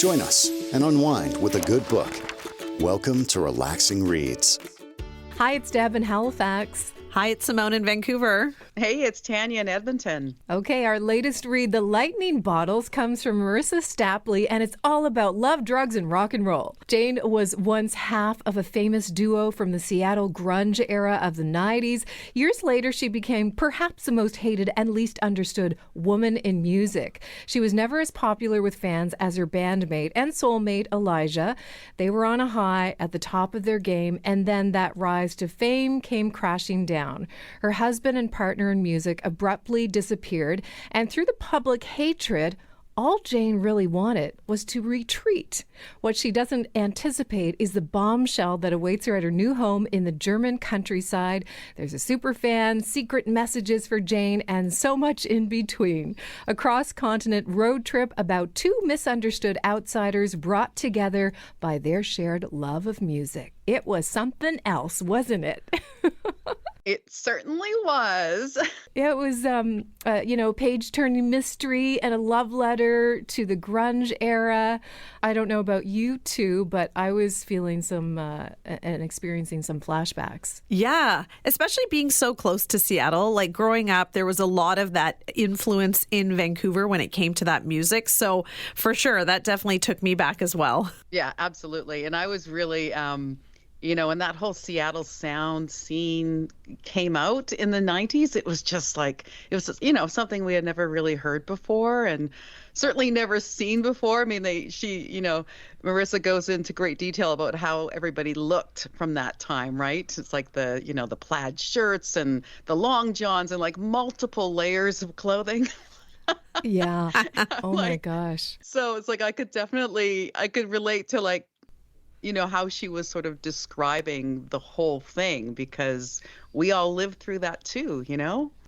Join us and unwind with a good book. Welcome to Relaxing Reads. Hi, it's Deb in Halifax. Hi, it's Simone in Vancouver. Hey, it's Tanya in Edmonton. Okay, our latest read, The Lightning Bottles, comes from Marissa Stapley, and it's all about love, drugs, and rock and roll. Jane was once half of a famous duo from the Seattle Grunge Era of the 90s. Years later, she became perhaps the most hated and least understood woman in music. She was never as popular with fans as her bandmate and soulmate, Elijah. They were on a high at the top of their game, and then that rise to fame came crashing down. Her husband and partner in music abruptly disappeared, and through the public hatred, all Jane really wanted was to retreat. What she doesn't anticipate is the bombshell that awaits her at her new home in the German countryside. There's a superfan, secret messages for Jane, and so much in between. A cross-continent road trip about two misunderstood outsiders brought together by their shared love of music. It was something else, wasn't it? It certainly was. It was, page-turning mystery and a love letter to the grunge era. I don't know about you two, but I was feeling some and experiencing some flashbacks. Yeah, especially being so close to Seattle. Like growing up, there was a lot of that influence in Vancouver when it came to that music. So for sure, that definitely took me back as well. Yeah, absolutely. And I was really... when that whole Seattle sound scene came out in the 90s, it was just like, it was, something we had never really heard before and certainly never seen before. I mean, Marissa goes into great detail about how everybody looked from that time, right? It's like the plaid shirts and the long johns and like multiple layers of clothing. Yeah. Oh my gosh. So it's like, I could relate to like, how she was sort of describing the whole thing because we all lived through that too,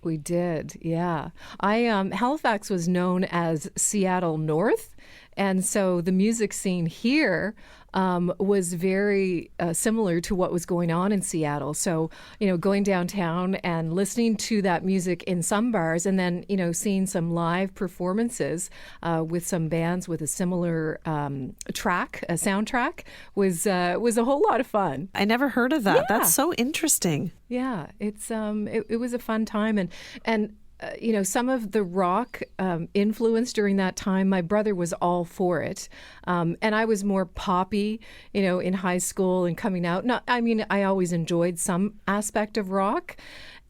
We did, yeah. Halifax was known as Seattle North, and so the music scene here was very similar to what was going on in Seattle. So, going downtown and listening to that music in some bars and then, seeing some live performances with some bands with a similar soundtrack was a whole lot of fun. I never heard of that. Yeah. That's so interesting. Yeah, it was a fun time. And some of the rock influence during that time, my brother was all for it. And I was more poppy, in high school and coming out. I always enjoyed some aspect of rock.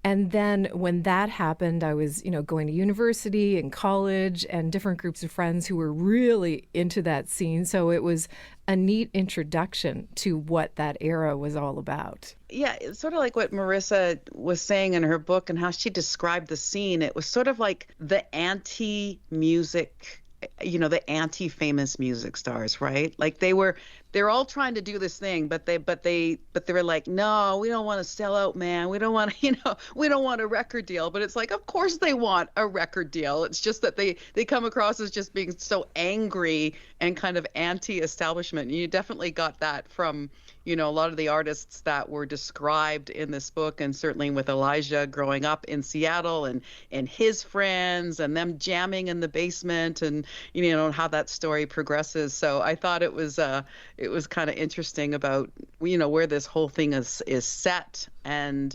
And then when that happened, I was, going to university and college and different groups of friends who were really into that scene. So it was a neat introduction to what that era was all about. Yeah, it's sort of like what Marissa was saying in her book and how she described the scene. It was sort of like the anti-music, the anti-famous music stars, right? Like they're all trying to do this thing, but they were like, no, we don't want to sell out, man. We don't want to, we don't want a record deal. But it's like, of course they want a record deal. It's just that they come across as just being so angry and kind of anti-establishment. And you definitely got that from, a lot of the artists that were described in this book, and certainly with Elijah growing up in Seattle and his friends and them jamming in the basement and, how that story progresses. So I thought it was kind of interesting about, where this whole thing is set and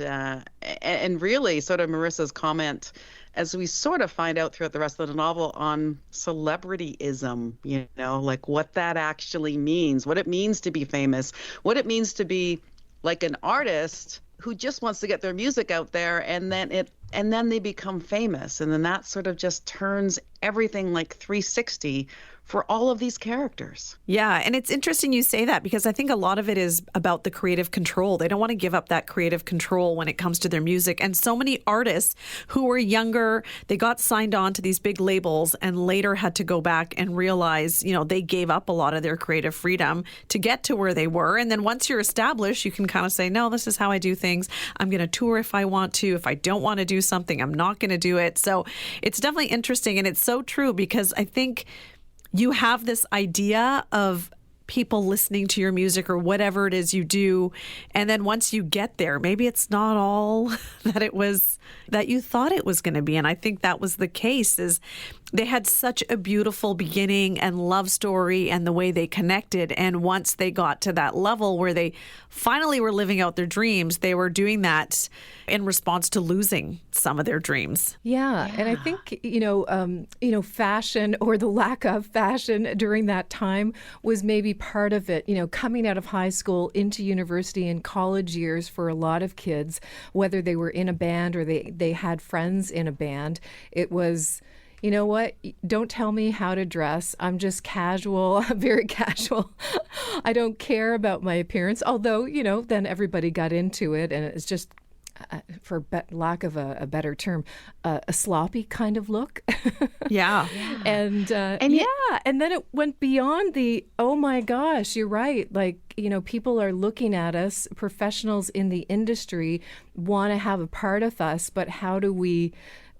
really sort of Marissa's comment as we sort of find out throughout the rest of the novel on celebrityism, like what that actually means, what it means to be famous, what it means to be like an artist who just wants to get their music out there and then they become famous. And then that sort of just turns everything like 360 for all of these characters. Yeah, and it's interesting you say that because I think a lot of it is about the creative control. They don't want to give up that creative control when it comes to their music. And so many artists who were younger, they got signed on to these big labels and later had to go back and realize, they gave up a lot of their creative freedom to get to where they were. And then once you're established, you can kind of say, no, this is how I do things. I'm going to tour if I want to. If I don't want to do something, I'm not going to do it. So it's definitely interesting. And it's so true because I think you have this idea of people listening to your music or whatever it is you do. And then once you get there, maybe it's not all that you thought it was going to be. And I think that was the case. Is they had such a beautiful beginning and love story and the way they connected. And once they got to that level where they finally were living out their dreams, they were doing that in response to losing some of their dreams. Yeah. And I think, fashion or the lack of fashion during that time was maybe part of it. Coming out of high school into university and college years for a lot of kids, whether they were in a band or they had friends in a band, it was, you know what? Don't tell me how to dress. I'm just casual, very casual. I don't care about my appearance. Although, then everybody got into it, and it's just, for lack of a better term, a sloppy kind of look. Yeah. And then it went beyond the, oh my gosh, you're right. Like, people are looking at us, professionals in the industry want to have a part of us, but how do we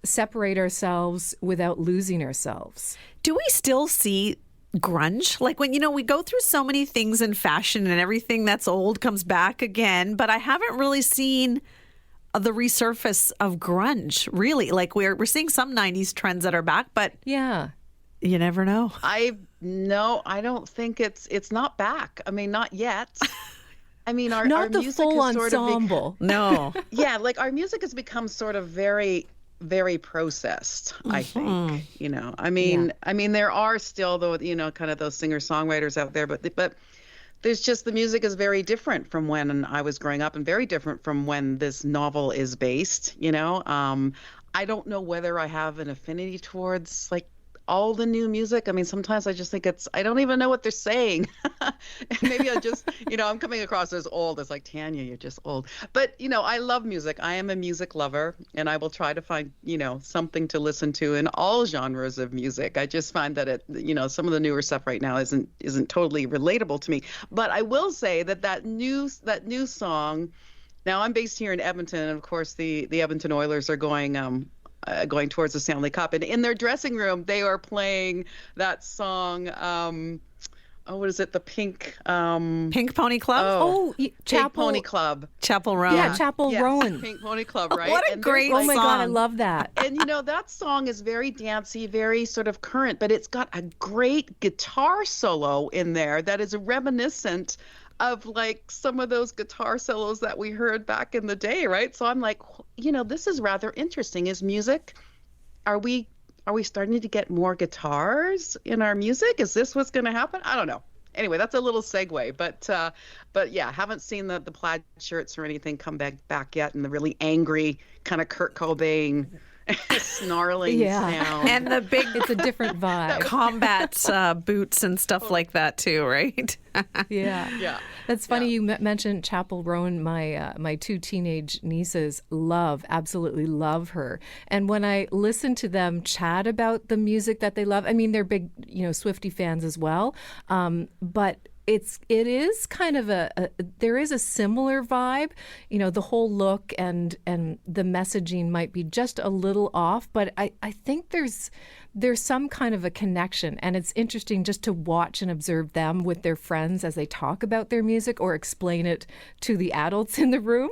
separate ourselves without losing ourselves? Do we still see grunge? Like when, we go through so many things in fashion and everything that's old comes back again, but I haven't really seen the resurface of grunge, really. Like we're seeing some 90s trends that are back, but yeah, you never know. I don't think it's not back. I mean, not yet. I mean, our the music full is sort ensemble. No. Yeah, like our music has become sort of very, very processed, I think. I mean, there are still though, kind of those singer-songwriters out there, but there's just, the music is very different from when I was growing up and very different from when this novel is based, I don't know whether I have an affinity towards like all the new music. I mean, sometimes I just think I don't even know what they're saying. Maybe I just, I'm coming across as old, as like, Tanya, you're just old. But, I love music. I am a music lover, and I will try to find, something to listen to in all genres of music. I just find that some of the newer stuff right now isn't totally relatable to me. But I will say that new song, now I'm based here in Edmonton, and of course the Edmonton Oilers are going towards the Stanley Cup, and in their dressing room they are playing that song. What is it? The Pink Pony Club. Pink Pony Club. Chapel Roan. Yeah, Chapel Roan. Pink Pony Club, right? What a great song! Oh my God, I love that. And that song is very dancey, very sort of current, but it's got a great guitar solo in there that is reminiscent of like some of those guitar solos that we heard back in the day, right? So I'm like, this is rather interesting. Is music, are we starting to get more guitars in our music? Is this what's going to happen? I don't know. Anyway, that's a little segue, but yeah, haven't seen the plaid shirts or anything come back yet, and the really angry kind of Kurt Cobain snarling sound. And the big, it's a different vibe. Combat boots and stuff like that too, right? Yeah. That's funny. You mentioned Chapel Roan. My two teenage nieces absolutely love her. And when I listen to them chat about the music that they love, I mean, they're big, Swiftie fans as well. But it is kind of there is a similar vibe, the whole look and the messaging might be just a little off, but I think there's some kind of a connection, and it's interesting just to watch and observe them with their friends as they talk about their music or explain it to the adults in the room.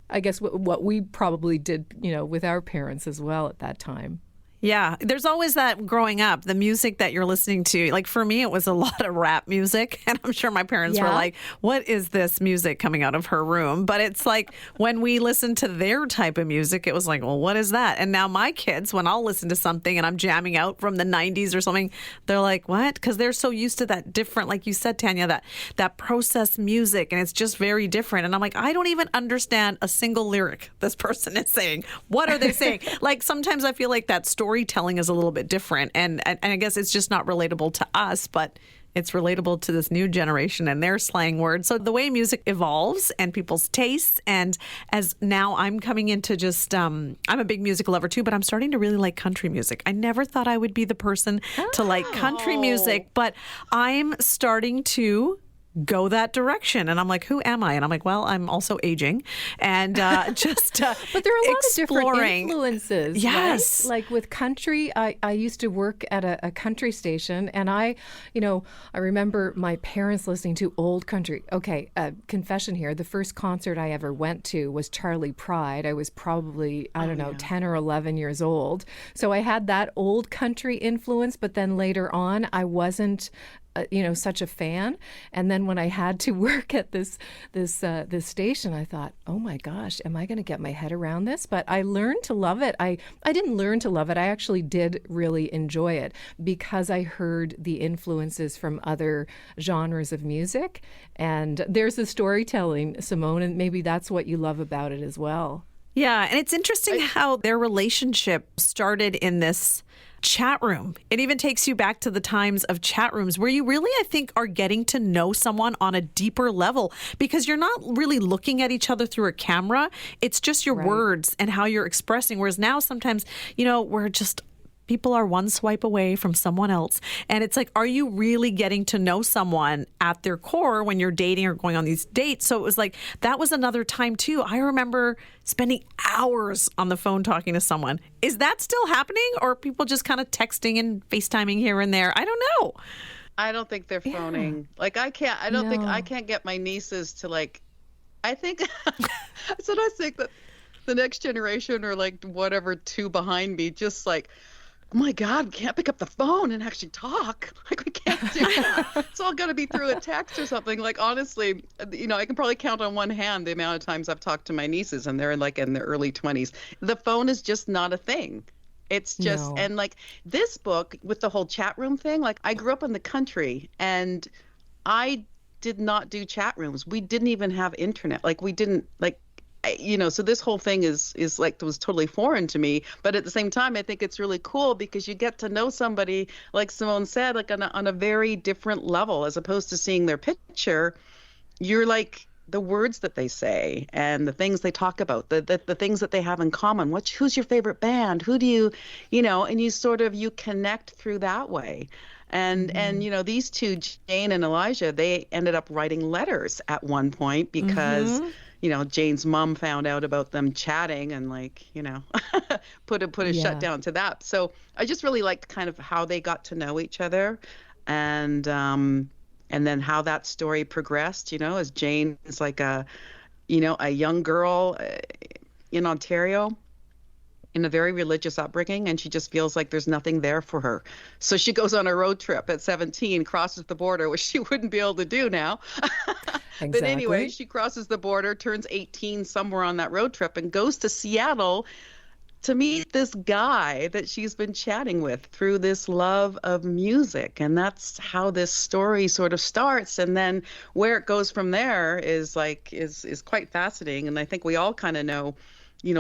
I guess what we probably did, with our parents as well at that time. Yeah, there's always that growing up, the music that you're listening to. Like for me, it was a lot of rap music. And I'm sure my parents were like, what is this music coming out of her room? But it's like when we listened to their type of music, it was like, well, what is that? And now my kids, when I'll listen to something and I'm jamming out from the 90s or something, they're like, what? Because they're so used to that different, like you said, Tanya, that processed music. And it's just very different. And I'm like, I don't even understand a single lyric this person is saying. What are they saying? Like sometimes I feel like that storytelling is a little bit different, and I guess it's just not relatable to us, but it's relatable to this new generation and their slang words. So the way music evolves and people's tastes, and as now I'm coming into just, I'm a big music lover too, but I'm starting to really like country music. I never thought I would be the person to like country music, but I'm starting to go that direction. And I'm like, who am I? And I'm like, well, I'm also aging and just But there are a lot of different exploring. influences. Yes. Right? Like with country, I used to work at a country station, and I remember my parents listening to old country. Okay, confession here. The first concert I ever went to was Charlie Pride. I was probably, I don't know, 10 or 11 years old. So I had that old country influence, but then later on, I wasn't such a fan. And then when I had to work at this station, I thought, oh my gosh, am I going to get my head around this? But I learned to love it. I didn't learn to love it. I actually did really enjoy it because I heard the influences from other genres of music. And there's the storytelling, Simone, and maybe that's what you love about it as well. Yeah, and it's interesting how their relationship started in this chat room. It even takes you back to the times of chat rooms where you really, I think, are getting to know someone on a deeper level because you're not really looking at each other through a camera. It's just your words and how you're expressing. Whereas now sometimes, we're just people are one swipe away from someone else. And it's like, are you really getting to know someone at their core when you're dating or going on these dates? So it was like, that was another time too. I remember spending hours on the phone talking to someone. Is that still happening, or are people just kind of texting and FaceTiming here and there? I don't know. I don't think they're phoning. Like I can't get my nieces to I think, sometimes think that the next generation or whatever two behind me, just oh my God, we can't pick up the phone and actually talk. We can't do that. It's all got to be through a text or something. Honestly, I can probably count on one hand the amount of times I've talked to my nieces, and they're in their early 20s. The phone is just not a thing. It's just, and this book with the whole chat room thing, I grew up in the country and I did not do chat rooms. We didn't even have internet. We didn't so this whole thing is was totally foreign to me. But at the same time, I think it's really cool because you get to know somebody, like Simone said, on a very different level, as opposed to seeing their picture. You're the words that they say and the things they talk about, the things that they have in common. Who's your favorite band? Who do you and you connect through that way. And these two, Jane and Elijah, they ended up writing letters at one point because Jane's mom found out about them chatting and put a shutdown to that. So I just really liked kind of how they got to know each other, and then how that story progressed. As Jane is a young girl in Ontario, in a very religious upbringing, and she just feels like there's nothing there for her. So she goes on a road trip at 17, crosses the border, which she wouldn't be able to do now. Exactly. But anyway, she crosses the border, turns 18 somewhere on that road trip, and goes to Seattle to meet this guy that she's been chatting with through this love of music. And that's how this story sort of starts. And then where it goes from there is quite fascinating. And I think we all kind of know,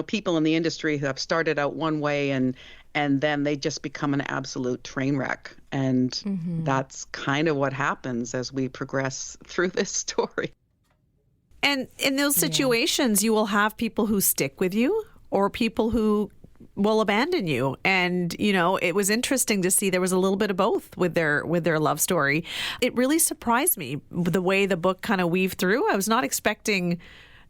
people in the industry who have started out one way and then they just become an absolute train wreck. And that's kind of what happens as we progress through this story. And in those situations, you will have people who stick with you or people who will abandon you. And, it was interesting to see there was a little bit of both with their love story. It really surprised me the way the book kind of weaved through. I was not expecting,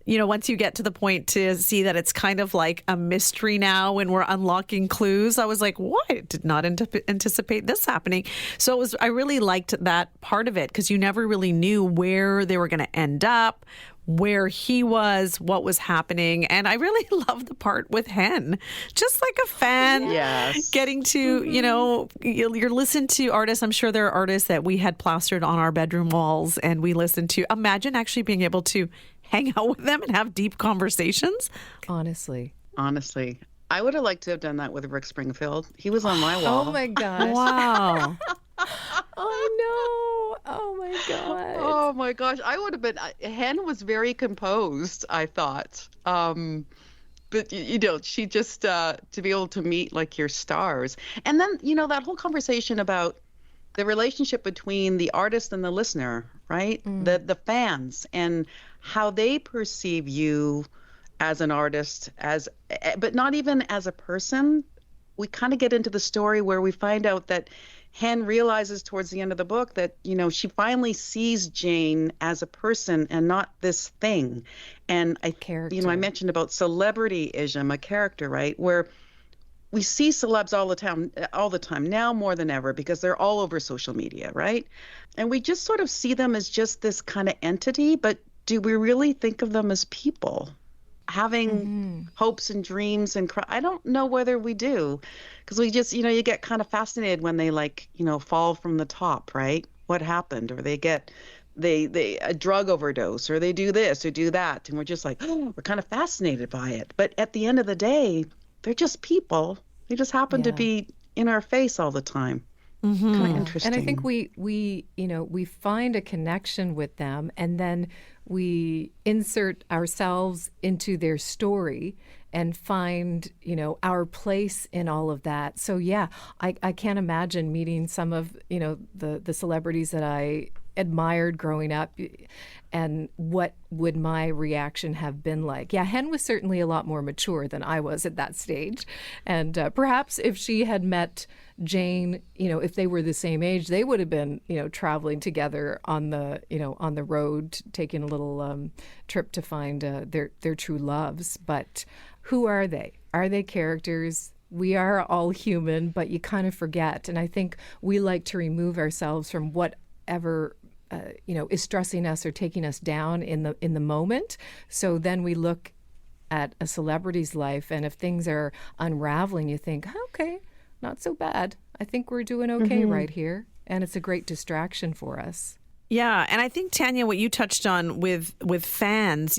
once you get to the point to see that it's kind of like a mystery now when we're unlocking clues, I was like, what? I did not anticipate this happening. So I really liked that part of it because you never really knew where they were going to end up, where he was, what was happening. And I really love the part with Hen, just like a fan, getting to, you're listening to artists. I'm sure there are artists that we had plastered on our bedroom walls and we listened to. Imagine actually being able to hang out with them and have deep conversations. Honestly. I would have liked to have done that with Rick Springfield. He was on my wall. Oh my gosh. Wow. Oh no. Oh my God. Oh my gosh. I would have been, Hen was very composed, I thought. But, she just, to be able to meet your stars. And then, that whole conversation about the relationship between the artist and the listener, right? The fans and how they perceive you as an artist, but not even as a person. We kind of get into the story where we find out that Hen realizes towards the end of the book that, she finally sees Jane as a person and not this thing. And I mentioned about celebrityism, a character, right? Where we see celebs all the time now more than ever because they're all over social media, right? And we just sort of see them as just this kind of entity, but do we really think of them as people having hopes and dreams I don't know whether we do, because we just, you get kind of fascinated when they fall from the top, right? What happened? Or they get they a drug overdose, or they do this or do that, and we're just like, oh, we're kind of fascinated by it. But at the end of the day, they're just people. They just happen to be in our face all the time. Kind of interesting. And I think we find a connection with them, and then we insert ourselves into their story and find, our place in all of that. So yeah, I can't imagine meeting some of, the celebrities that I admired growing up, and what would my reaction have been like. Yeah, Hen was certainly a lot more mature than I was at that stage. And perhaps if she had met Jane, if they were the same age, they would have been, traveling together on the road, taking a little trip to find their true loves. But who are they? Are they characters? We are all human, but you kind of forget. And I think we like to remove ourselves from whatever is stressing us or taking us down in the moment. So then we look at a celebrity's life, and if things are unraveling, you think, okay, not so bad. I think we're doing okay right here. And it's a great distraction for us. Yeah, and I think, Tanya, what you touched on with fans,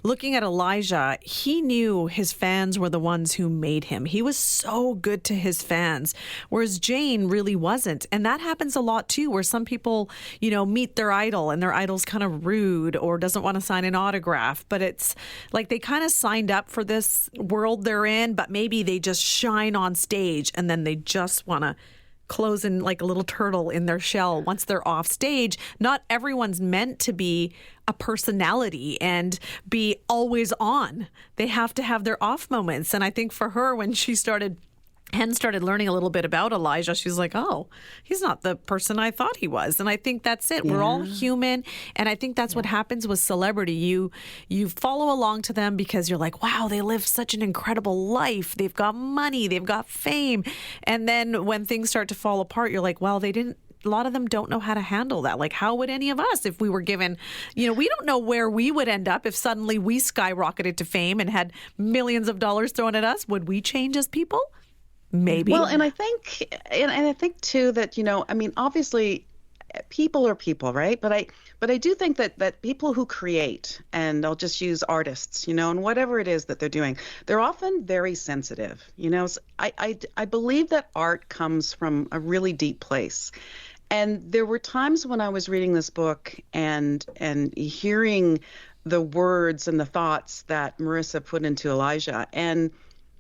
looking at Elijah, he knew his fans were the ones who made him. He was so good to his fans, whereas Jane really wasn't. And that happens a lot, too, where some people, meet their idol and their idol's kind of rude or doesn't want to sign an autograph. But it's like they kind of signed up for this world they're in, but maybe they just shine on stage and then they just want to close in like a little turtle in their shell once they're off stage. Not everyone's meant to be a personality and be always on. They have to have their off moments. And I think for her, when Hen started learning a little bit about Elijah, she's like, oh, he's not the person I thought he was. And I think that's it. Yeah. We're all human. And I think that's what happens with celebrity. You follow along to them because you're like, wow, they live such an incredible life. They've got money. They've got fame. And then when things start to fall apart, you're like, well, a lot of them don't know how to handle that. Like, how would any of us, if we were given, we don't know where we would end up if suddenly we skyrocketed to fame and had millions of dollars thrown at us? Would we change as people? Maybe. Well, and I think too that, obviously people are people, right? But I do think that people who create, and I'll just use artists, and whatever it is that they're doing, they're often very sensitive. I believe that art comes from a really deep place. And there were times when I was reading this book and hearing the words and the thoughts that Marissa put into Elijah, and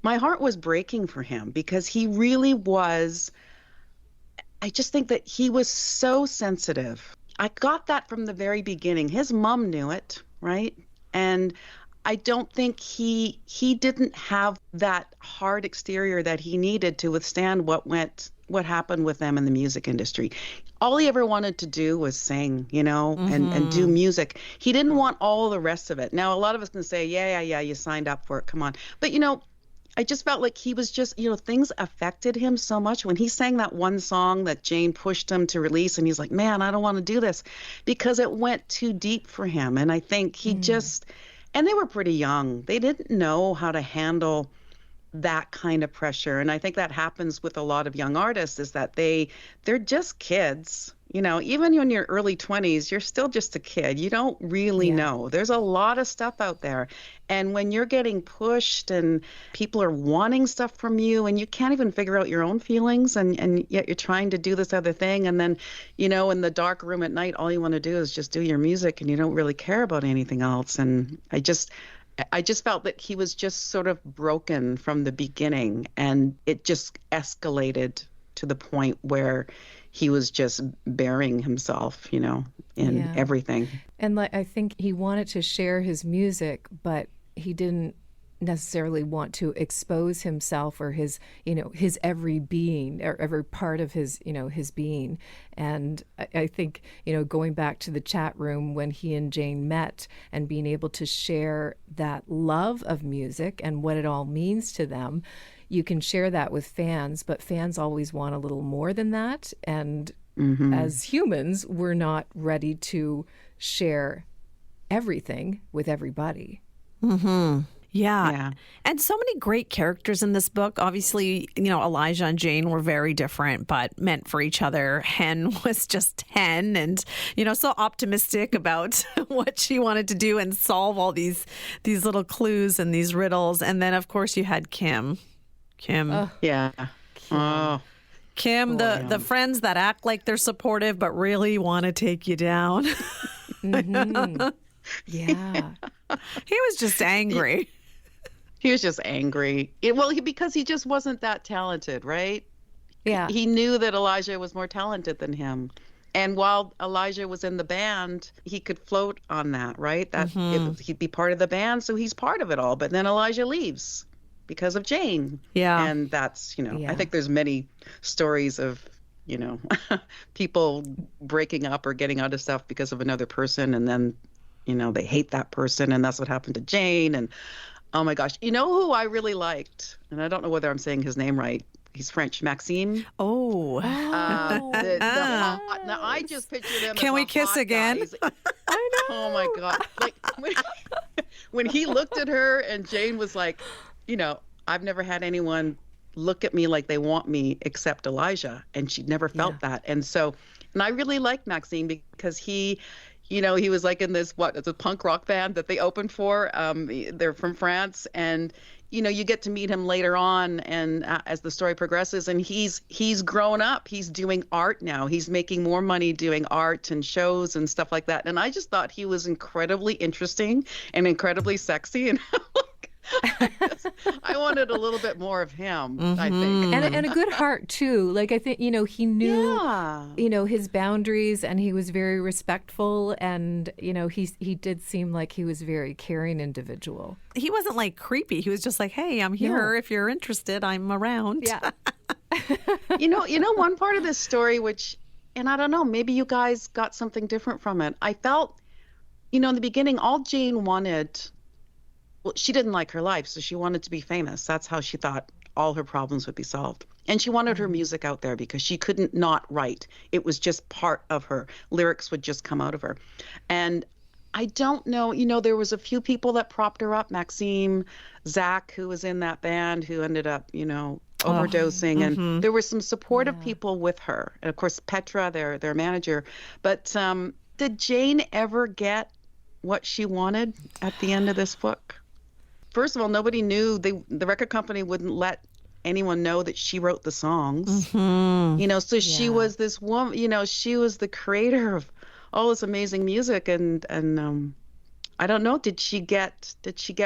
my heart was breaking for him because he really was. I just think that he was so sensitive. I got that from the very beginning. His mom knew it, right? And I don't think he didn't have that hard exterior that he needed to withstand what happened with them in the music industry. All he ever wanted to do was sing, and do music. He didn't want all the rest of it. Now, a lot of us can say, yeah, you signed up for it. Come on. But, I just felt like he was just, things affected him so much. When he sang that one song that Jane pushed him to release, and he's like, man, I don't want to do this, because it went too deep for him. And I think he just, and they were pretty young. They didn't know how to handle that kind of pressure. And I think that happens with a lot of young artists, is that they're just kids. Even when you're early 20s, you're still just a kid. You don't really know. There's a lot of stuff out there. And when you're getting pushed and people are wanting stuff from you and you can't even figure out your own feelings, and yet you're trying to do this other thing. And then, in the dark room at night, all you want to do is just do your music and you don't really care about anything else. And I just felt that he was just sort of broken from the beginning, and it just escalated to the point where he was just burying himself, in everything. And I think he wanted to share his music, but he didn't necessarily want to expose himself or his, his every being or every part of his, his being. And I think, going back to the chat room when he and Jane met and being able to share that love of music and what it all means to them, you can share that with fans, but fans always want a little more than that. And as humans, we're not ready to share everything with everybody. Yeah. And so many great characters in this book. Obviously, Elijah and Jane were very different, but meant for each other. Hen was just Hen and, so optimistic about what she wanted to do and solve all these little clues and these riddles. And then, of course, you had Kim. Yeah. Oh. Kim, the friends that act like they're supportive but really want to take you down. Yeah. He was just angry. He was just angry. Because he just wasn't that talented, right? Yeah. He knew that Elijah was more talented than him. And while Elijah was in the band, he could float on that, right? He'd be part of the band, so he's part of it all. But then Elijah leaves because of Jane. Yeah. And that's, I think there's many stories of, people breaking up or getting out of stuff because of another person. And then, they hate that person. And that's what happened to Jane. And oh my gosh, who I really liked? And I don't know whether I'm saying his name right. He's French. Maxime. Oh. Now I just pictured him. Can we kiss again? I know. Oh my God. Like when he looked at her and Jane was like, I've never had anyone look at me like they want me except Elijah. And she'd never felt that. And I really liked Maxime because he was like in this, it's a punk rock band that they opened for. They're from France. And, you get to meet him later on and as the story progresses, and he's grown up. He's doing art now. He's making more money doing art and shows and stuff like that. And I just thought he was incredibly interesting and incredibly sexy. And I wanted a little bit more of him, I think. And a good heart, too. Like, I think, he knew, his boundaries and he was very respectful. And, he did seem like he was a very caring individual. He wasn't like creepy. He was just like, hey, I'm here. If you're interested, I'm around. Yeah. One part of this story, and I don't know, maybe you guys got something different from it. I felt, in the beginning, all Jane wanted, she didn't like her life, so she wanted to be famous. That's how she thought all her problems would be solved. And she wanted her music out there because she couldn't not write. It was just part of her. Lyrics would just come out of her. And I don't know, there was a few people that propped her up. Maxime, Zach, who was in that band, who ended up, overdosing. And there were some supportive people with her. And of course, Petra, their manager. But did Jane ever get what she wanted at the end of this book? First of all, nobody knew. The record company wouldn't let anyone know that she wrote the songs. So she was this woman. She was the creator of all this amazing music. And I don't know. Did she get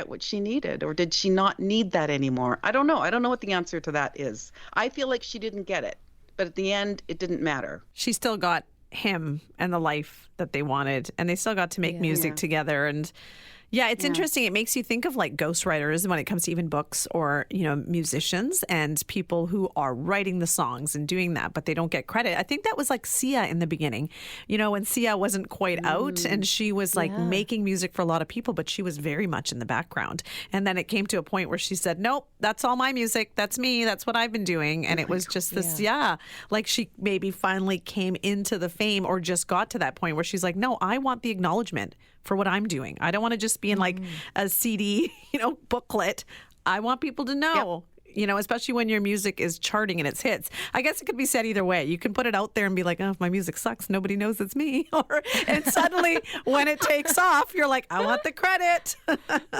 what she needed, or did she not need that anymore? I don't know. I don't know what the answer to that is. I feel like she didn't get it, but at the end, it didn't matter. She still got him and the life that they wanted, and they still got to make music together. And it's interesting. It makes you think of like ghostwriters when it comes to even books or, musicians and people who are writing the songs and doing that, but they don't get credit. I think that was like Sia in the beginning, when Sia wasn't quite out and she was like making music for a lot of people, but she was very much in the background. And then it came to a point where she said, nope, that's all my music. That's me. That's what I've been doing. And it was just this, like she maybe finally came into the fame or just got to that point where she's like, no, I want the acknowledgement for what I'm doing. I don't want to just be in like a CD, booklet. I want people to know, especially when your music is charting and it's hits. I guess it could be said either way. You can put it out there and be like, oh, if my music sucks, nobody knows it's me. And suddenly when it takes off, you're like, I want the credit.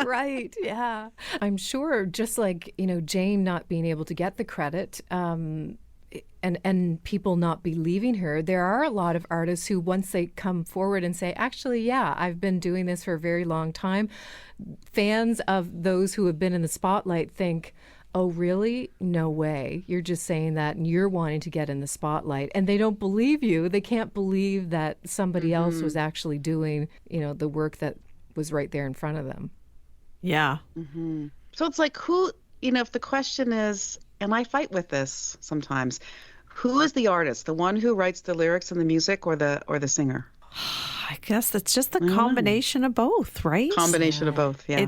Right. Yeah. I'm sure just like, Jane not being able to get the credit, and people not believing her, there are a lot of artists who, once they come forward and say, actually, I've been doing this for a very long time, fans of those who have been in the spotlight think, oh, really? No way. You're just saying that and you're wanting to get in the spotlight. And they don't believe you. They can't believe that somebody else was actually doing, the work that was right there in front of them. Yeah. So it's like, who, if the question is, and I fight with this sometimes, who is the artist? The one who writes the lyrics and the music, or the singer? I guess that's just the combination of both, right? Combination of both, yeah.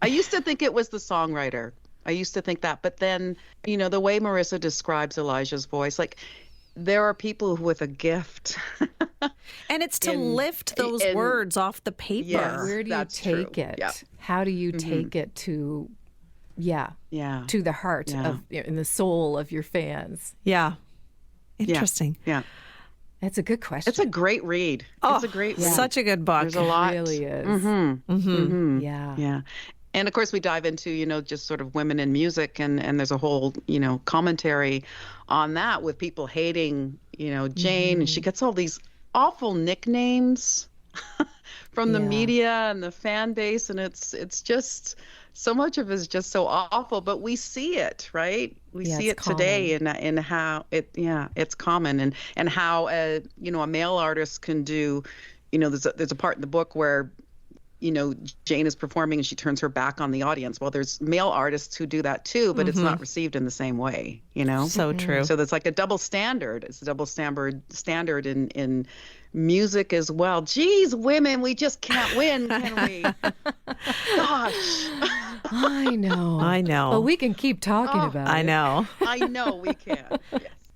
I used to think it was the songwriter. I used to think that. But then, the way Marissa describes Elijah's voice, like, there are people with a gift. And it's to lift those words off the paper. Yes, Where do you take it? Yeah. How do you take it to, to the heart of and the soul of your fans? Yeah. Interesting. Yeah. That's a good question. It's a great read. It's a great read. Such a good book. There's a lot. It really is. Yeah. Yeah. And of course we dive into, just sort of women in music, and there's a whole, commentary on that with people hating, Jane, and she gets all these awful nicknames from the media and the fan base, and it's just, so much of it is just so awful, but we see it, right? We see it today in how it's common, and how a male artist can do, there's a part in the book where Jane is performing and she turns her back on the audience. Well, there's male artists who do that too, but it's not received in the same way, So true. So there's like a double standard. It's a double standard in music as well. Geez, women, we just can't win, can we? Gosh. I know. But we can keep talking about it. I know. I know we can.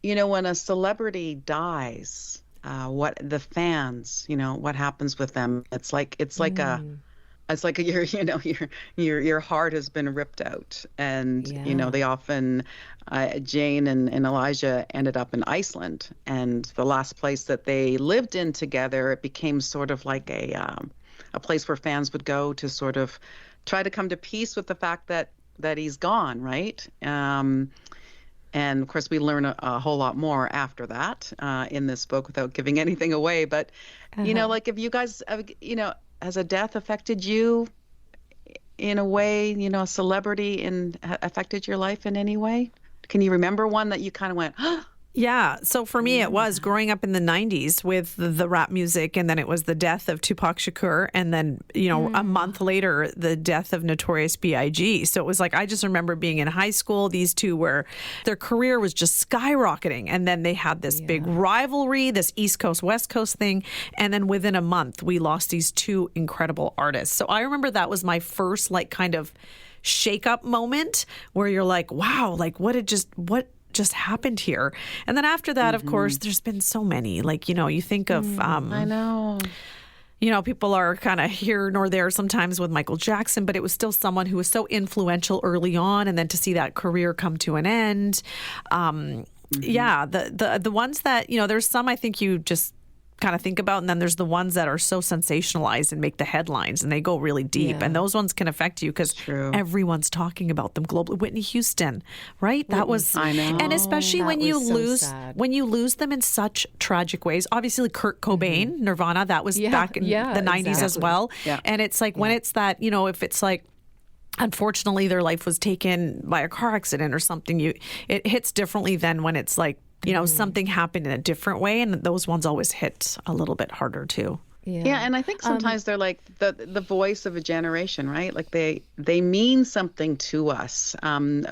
Yes. When a celebrity dies, what the fans, what happens with them? It's like your heart has been ripped out, and they often, Jane and Elijah ended up in Iceland, and the last place that they lived in together, it became sort of like a place where fans would go to sort of try to come to peace with the fact that he's gone, right? And of course, we learn a whole lot more after that in this book without giving anything away. But, like, if you guys, has a death affected you in a way, a celebrity affected your life in any way? Can you remember one that you kind of went, Yeah. So for me, it was growing up in the 90s with the rap music, and then it was the death of Tupac Shakur, and then, a month later, the death of Notorious B.I.G. So it was like, I just remember being in high school, these two were, their career was just skyrocketing. And then they had this big rivalry, this East Coast, West Coast thing. And then within a month, we lost these two incredible artists. So I remember that was my first, like, kind of shake-up moment where you're like, wow, like, what just happened here. And then after that, of course, there's been so many, like, you think of, I know. People are kind of here nor there sometimes with Michael Jackson, but it was still someone who was so influential early on. And then to see that career come to an end. Yeah. The ones that, there's some I think you just kind of think about, and then there's the ones that are so sensationalized and make the headlines, and they go really deep, and those ones can affect you because everyone's talking about them globally. Whitney Houston, right? That was, I know. And especially when you lose them in such tragic ways. Obviously, Kurt Cobain, Nirvana, that was back in the 90s as well. Yeah. And it's like when it's that, if it's like, unfortunately, their life was taken by a car accident or something, it hits differently than when it's like, something happened in a different way, and those ones always hit a little bit harder too. Yeah, and I think sometimes they're like the voice of a generation, right? Like they mean something to us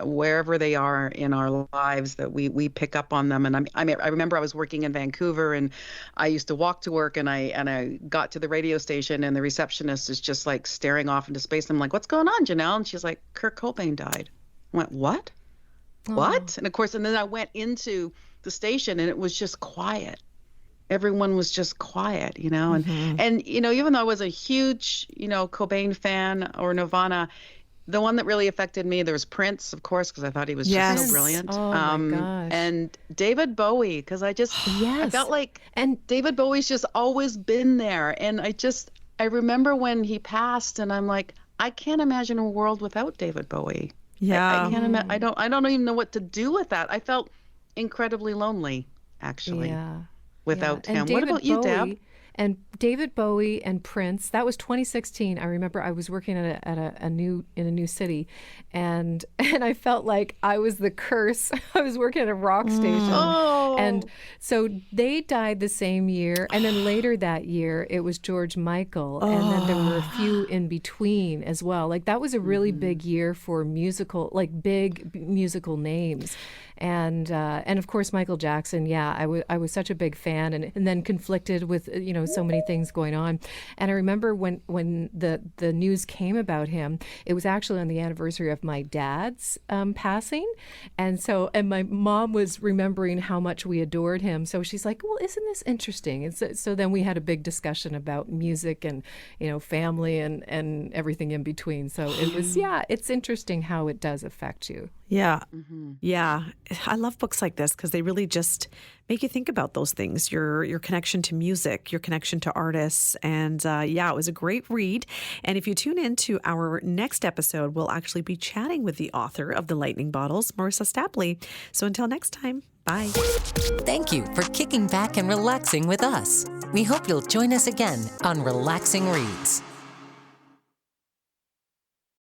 wherever they are in our lives, that we pick up on them. And I remember I was working in Vancouver, and I used to walk to work, and I got to the radio station, and the receptionist is just like staring off into space. I'm like, "What's going on, Janelle?" And she's like, "Kurt Cobain died." I went, "What? What?" And of course, and then I went into the station, and it was just quiet. Everyone was just quiet, and even though I was a huge, Cobain fan or Nirvana, the one that really affected me, there was Prince, of course, because I thought he was just so brilliant. Oh my gosh. And David Bowie, because I felt like, and David Bowie's just always been there. And I remember when he passed, and I'm like, I can't imagine a world without David Bowie. Yeah. I can't imagine. I don't even know what to do with that. I felt incredibly lonely, actually, without him. David What about you, Bowie, Deb? And David Bowie and Prince, that was 2016. I remember I was working in a new city, and I felt like I was the curse. I was working at a rock station. Oh. And so they died the same year. And then later that year, it was George Michael. And then there were a few in between as well. Like that was a really big year for big musical names. And of course, Michael Jackson. Yeah, I was such a big fan, and then conflicted with so many things going on. And I remember when the news came about him, it was actually on the anniversary of my dad's passing, and my mom was remembering how much we adored him. So she's like, "Well, isn't this interesting?" And so then we had a big discussion about music and family and everything in between. So it was it's interesting how it does affect you. Yeah. Yeah. I love books like this because they really just make you think about those things, your connection to music, your connection to artists. And it was a great read. And if you tune in to our next episode, we'll actually be chatting with the author of The Lightning Bottles, Marissa Stapley. So until next time, bye. Thank you for kicking back and relaxing with us. We hope you'll join us again on Relaxing Reads.